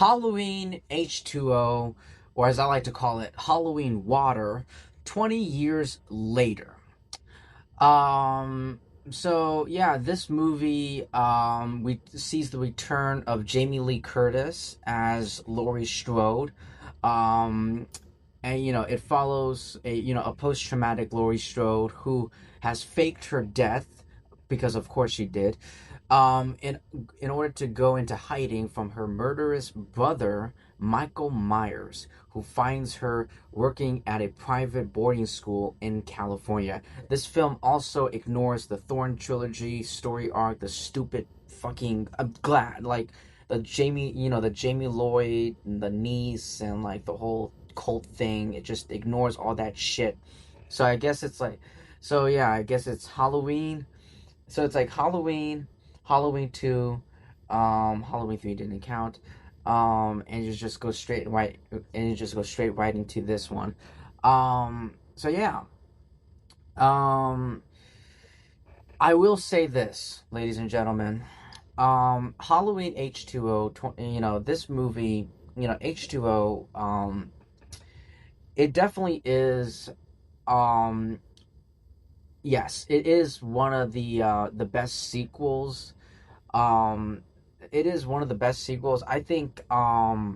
Halloween H2O, or as I like to call it, Halloween Water, 20 years later. Um, so yeah, this movie we sees the return of Jamie Lee Curtis as Laurie Strode. Um, and it follows a post-traumatic Laurie Strode who has faked her death, because of course she did, in order to go into hiding from her murderous brother Michael Myers, who finds her working at a private boarding school in California. This film also ignores the Thorn trilogy story arc, the stupid fucking, I'm glad, like, the Jamie Lloyd, the niece, and like the whole cult thing. It just ignores all that shit. So I guess it's like, so yeah, I guess it's Halloween. So it's like Halloween, Halloween 2, Halloween 3 didn't count. And you just go straight right, and you just go straight right into this one. So yeah. Um, I will say this, ladies and gentlemen. Halloween H2O, this movie, H2O, it definitely is, um, yes, it is one of the best sequels. Um, it is one of the best sequels. I think, I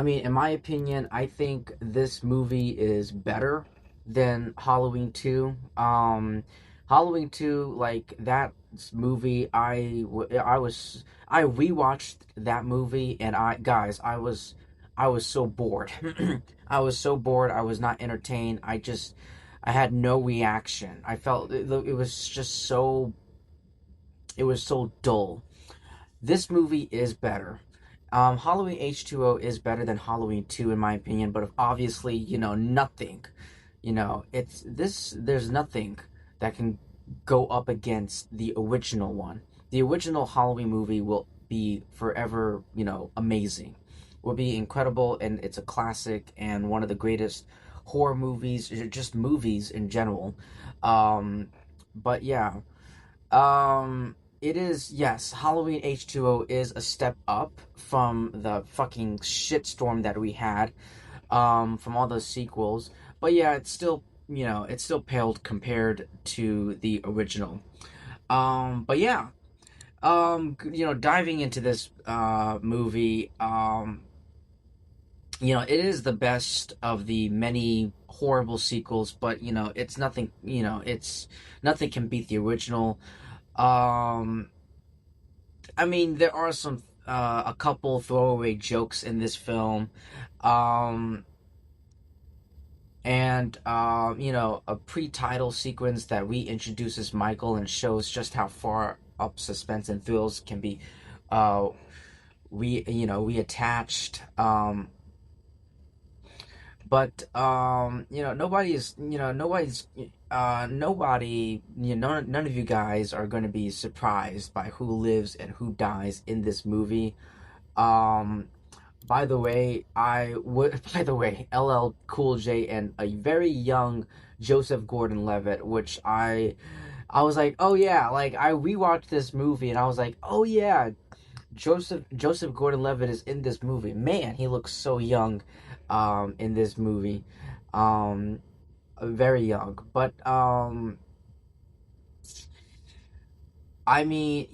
mean, in my opinion, I think this movie is better than Halloween 2. Halloween 2, like that movie, I rewatched that movie, and I was so bored. I was so bored. I was not entertained. I had no reaction. I felt it was just so, it was so dull. This movie is better. Halloween H2O is better than Halloween 2 in my opinion, but obviously, nothing. There's nothing that can go up against the original one. The original Halloween movie will be forever, amazing. Will be incredible, and it's a classic and one of the greatest horror movies, just movies in general. Um, but yeah, it is, yes, Halloween H2O is a step up from the fucking shitstorm that we had, from all those sequels. But yeah, it's still paled compared to the original. But yeah, diving into this, movie, it is the best of the many horrible sequels, but, it's nothing, it's nothing can beat the original. Um, I mean, there are a couple throwaway jokes in this film, um, and a pre-title sequence that reintroduces Michael and shows just how far up suspense and thrills can be, uh, reattached. But nobody, none of you guys are going to be surprised by who lives and who dies in this movie. Um, by the way, by the way, LL Cool J and a very young Joseph Gordon-Levitt, which I was like, oh yeah, like I rewatched this movie and I was like, oh yeah, Joseph Gordon-Levitt is in this movie. Man, he looks so young, in this movie, um, very young. But I mean,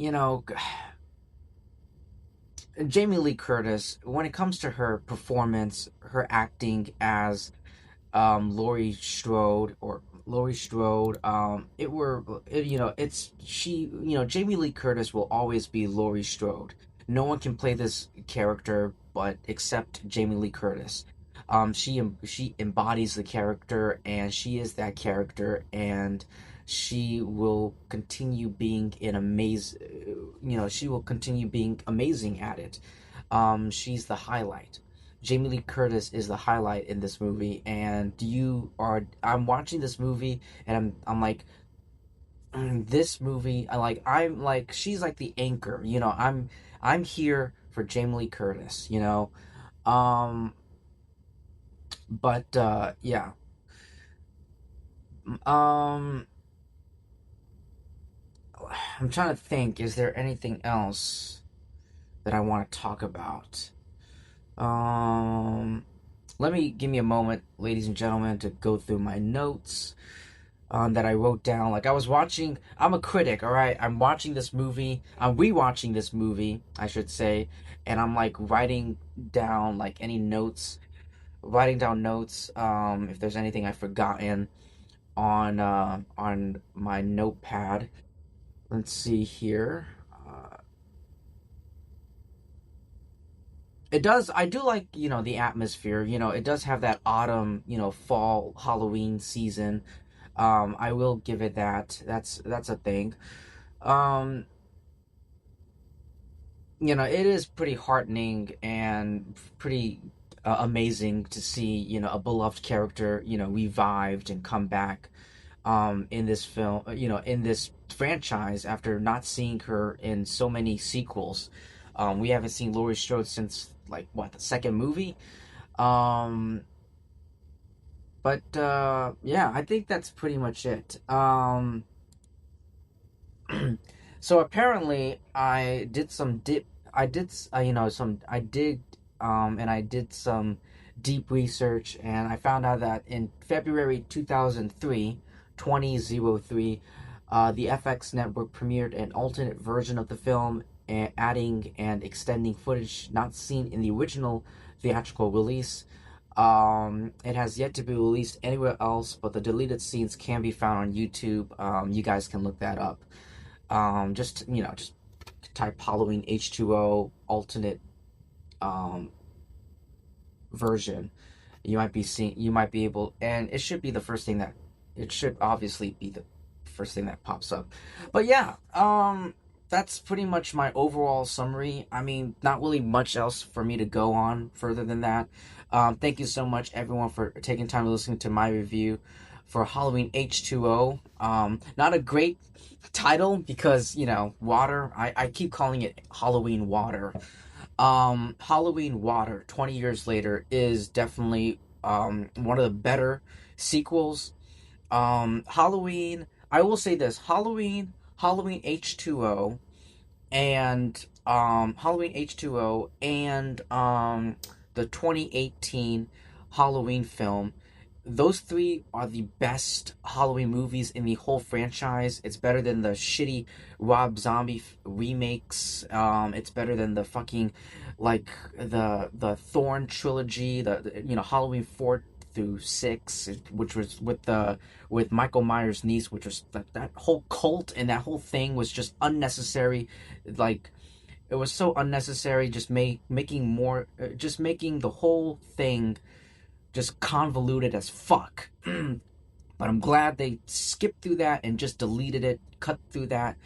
Jamie Lee Curtis, when it comes to her performance, her acting as, Laurie Strode, it's she, Jamie Lee Curtis will always be Laurie Strode. No one can play this character but except Jamie Lee Curtis. She embodies the character, and she is that character, and she will continue being she will continue being amazing at it. She's the highlight. Jamie Lee Curtis is the highlight in this movie, and I'm watching this movie, and I'm like, this movie, I'm like, she's like the anchor, I'm here for Jamie Lee Curtis, um, but yeah, um, I'm trying to think, is there anything else? that I want to talk about. Um, give me a moment, ladies and gentlemen, to go through my notes that I wrote down. Like I was watching, I'm a critic, all right. I'm watching this movie. I'm rewatching this movie, I should say, and I'm like writing down like any notes, writing down notes. If there's anything I've forgotten on my notepad. Let's see here. It does. I do like, the atmosphere. It does have that autumn, fall Halloween season. I will give it that. That's a thing. Um, it is pretty heartening and pretty amazing to see, a beloved character, revived and come back in this film, in this franchise after not seeing her in so many sequels. We haven't seen Laurie Strode since like what, the second movie. Um, but yeah, I think that's pretty much it. So apparently I did some dip I did some I did and I did some deep research, and I found out that in February 2003, 2003, the FX network premiered an alternate version of the film, adding and extending footage not seen in the original theatrical release. It has yet to be released anywhere else, but the deleted scenes can be found on YouTube. You guys can look that up. Just type Halloween H2O alternate um, version. You might be able, and it should be the first thing that, it should obviously be the first thing that pops up. But yeah, that's pretty much my overall summary. I mean, not really much else for me to go on further than that. Thank you so much, everyone, for taking time to listen to my review for Halloween H2O. Not a great title because, water. I keep calling it Halloween Water. Halloween Water, 20 years later, is definitely one of the better sequels. Halloween, I will say this, Halloween H2O, and Halloween H2O and the 2018 Halloween film. Those three are the best Halloween movies in the whole franchise. It's better than the shitty Rob Zombie remakes. It's better than the fucking like the Thorn trilogy, the Halloween 4 through 6, which was with Michael Myers' niece, which was that whole cult, and that whole thing was just unnecessary. Like, it was so unnecessary, just just making the whole thing just convoluted as fuck. But I'm glad they skipped through that and just deleted it, cut through that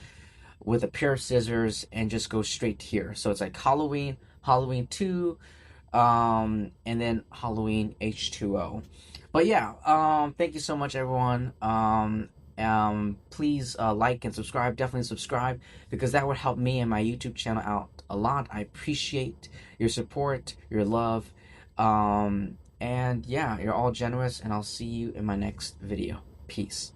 with a pair of scissors, and just go straight here. So it's like Halloween 2, and then Halloween H2O. But yeah, thank you so much, everyone. Please like and subscribe. Definitely subscribe, because that would help me and my YouTube channel out a lot. I appreciate your support, your love. And yeah, you're all generous, and I'll see you in my next video. Peace.